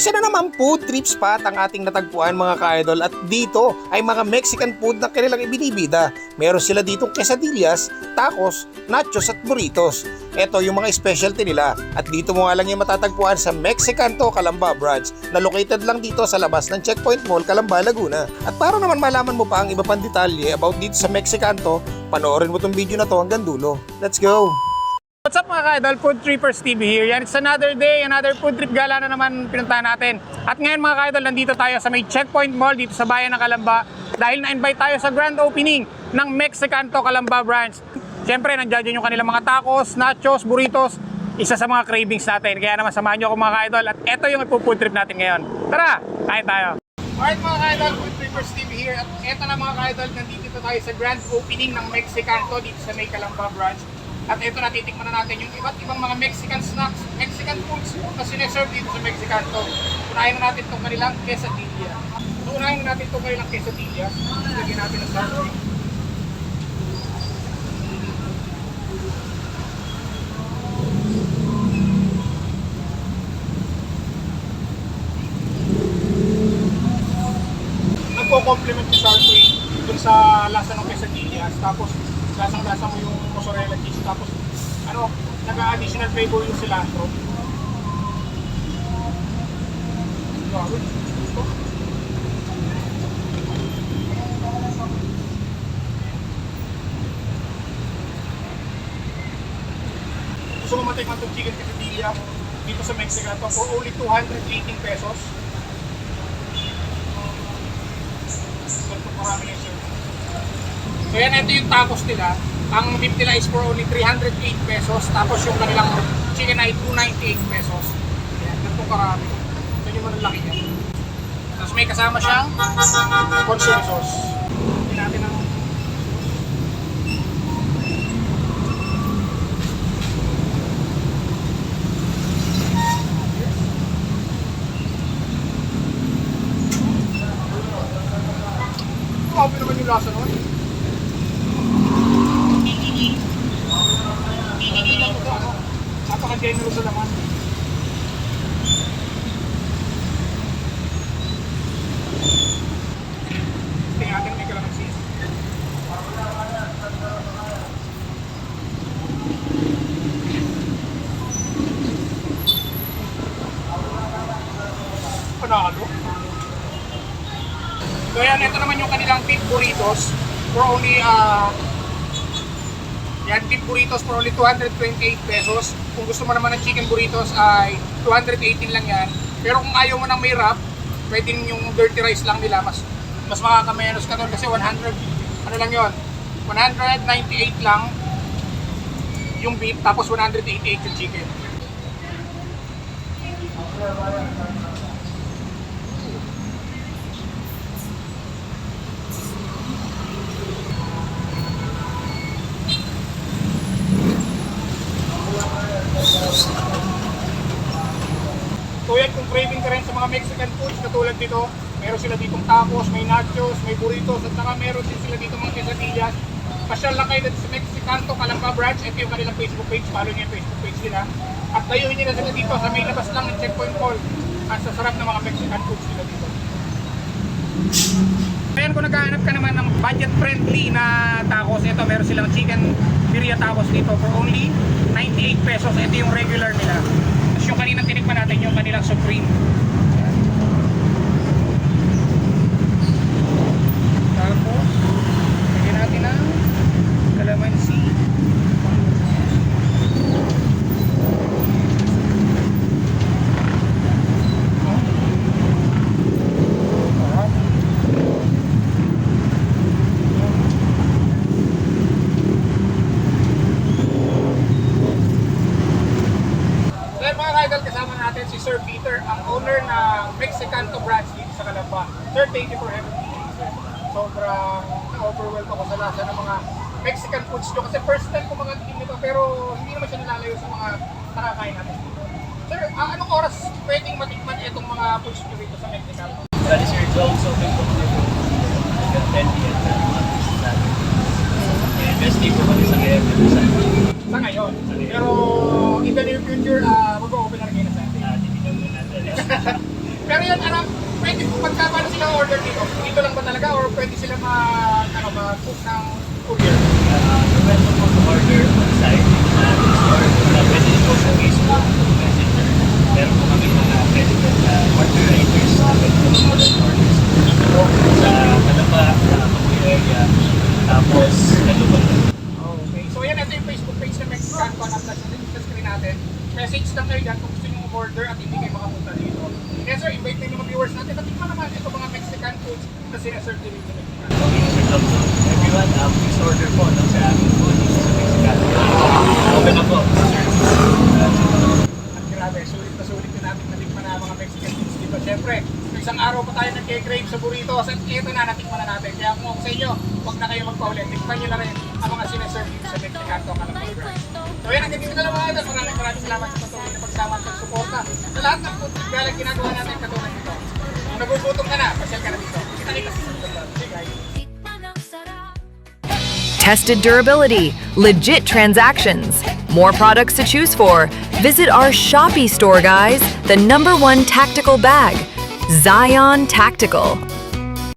Isa na naman food trip spot ang ating natagpuan mga ka-idol at dito ay mga Mexican food na kanilang ibinibida. Meron sila ditong quesadillas, tacos, nachos at burritos. Ito yung mga specialty nila at dito mo nga lang yung matatagpuan sa Mexicanto Calamba branch na located lang dito sa labas ng Checkpoint Mall, Calamba, Laguna. At para naman malaman mo pa ang iba pang detalye about dito sa Mexicanto, panoorin mo tong video na to hanggang dulo. Let's go! What's up mga ka-idol? Food Trippers TV here. Yan, it's another day, another food trip gala na naman pinuntahan natin. At ngayon mga ka-idol, nandito tayo sa may Checkpoint Mall dito sa bayan ng Calamba dahil na-invite tayo sa grand opening ng Mexicanto Calamba branch. Siyempre, nandiyan yung kanilang mga tacos, nachos, burritos, isa sa mga cravings natin. Kaya naman samahan nyo ako mga ka-idol at ito yung ipo-food trip natin ngayon. Tara, kain tayo! Alright mga ka-idol, Food Trippers TV here. At ito na mga ka-idol, nandito tayo sa grand opening ng Mexicanto dito sa may Calamba branch. At ito natitikman na natin yung iba't ibang mga Mexican snacks, Mexican foods na sineserve dito sa Mexicanto. Unahin na natin itong kanilang quesadilla. So unahin na natin itong kanilang quesadilla. Lagyan natin ang sour cream. Nagko-complement yung sour cream dun sa lasa ng quesadillas. Tapos lasang-lasa mo yung mozzarella cheese, tapos nag-additional flavor yung cilantro. Grabe. Gusto mo matikman itong chicken quesadilla dito sa Mexicanto for only 218 pesos. Ganito marami yung service. So yan, ito yung tacos nila. Ang beef nila is for only 308 pesos. Tapos yung kanilang chicken ay 298 pesos. Yan, ganito karami. Ito yung malalaki yan. Tapos may kasama siyang consomme sauce. Hindi natin ang... Grabe naman yung lasa nun. Napaka-generous sa laman. Tingnan natin may kalamansi. Panalo. So yan, ito naman yung kanilang beef burritos for only yan, beef burritos for only 228 pesos. Kung gusto mo naman ng chicken burritos ay 218 lang yan. Pero kung ayaw mo ng may wrap, pwedeng yung dirty rice lang nila. Mas makakamenos ka doon kasi 100, ano lang yun, 198 lang yung beef, tapos 188 yung chicken. So yan, kung craving ka rin sa mga Mexican foods katulad dito, meron sila ditong tacos, may nachos, may burritos, at saka meron din sila dito mga quesadillas. Pasyal lang kayo dito sa Mexicanto Calamba branch. Ito yung kanilang Facebook page, follow niyo yung Facebook page nila. At layuin nila sila dito sa may labas lang ng Checkpoint Mall. At sa sarap ng mga Mexican foods nila dito. Ayan, kung naghahanap ka naman ng budget friendly na tacos, ito meron silang chicken birria tacos dito for only 98 pesos. Ito yung regular nila. Tapos yung kaninang tinikman natin yung kanilang supreme. Tapos lagyan natin ng calamansi. Kasama natin si Sir Peter, ang owner ng Mexicanto branch dito sa Calamba. Sir, thank you for having me. Sobrang overwhelmed ako sa lasa ng mga Mexican foods nyo. Kasi first time ko mga tikim nito, pero hindi naman siya nilalayo sa mga nakakain natin dito. Sir, anong oras pwedeng matikman itong mga foods nyo dito sa Mexicanto? That is your job, so open po hanggang 10 p.m. na mga foods natin. Best day po kami sa ngayon. Sa ngayon. Pero in the near future, mag-open na rin kayo na sa atin. Titigan po natin. talaga or pwede sila mag-cook ng courier? You're welcome po to order on site sa store. Pwede din po sa Facebook, Messenger. Meron po kami mga credited order writers na pwede po sa orders. Dito po sa Kalamba, sa Mabuy area. Tapos, Kalubang. Okay. So yan, ito yung Facebook page na Mexican Con at sa screen natin. Message lang kayo dyan kung gusto nyo order at hindi kayo makapunta dito. Kaya sir, invite na yung mga viewers natin. Natikman naman ito mga Mexican foods na sinaserve din dito. Okay, Sir Thompson. Everyone, please order po ng sa aming food dito sa Mexican. Open na po. At grabe, sulit na natin natikman na mga Mexican foods dito. Siyempre, isang araw pa tayo nag-crave sa burritos at ito na natikman na natin. Kaya kung ako sa inyo, huwag na kayo magpaulit. Tikman nyo na rin ang mga sinaserve dito sa Mexican Con. So yan, hanggang dito na lang mga idol. Maraming salamat sa patuloy na pagsama at pagsuporta sa lahat ng food trip galang ginagawa natin katulad nito. Kung nagugutom ka na, pasyal ka na dito. Kita-kita sa susunod. Okay guys. Tested durability, legit transactions, more products to choose for. Visit our Shopee store, guys, the #1 tactical bag, Zion Tactical.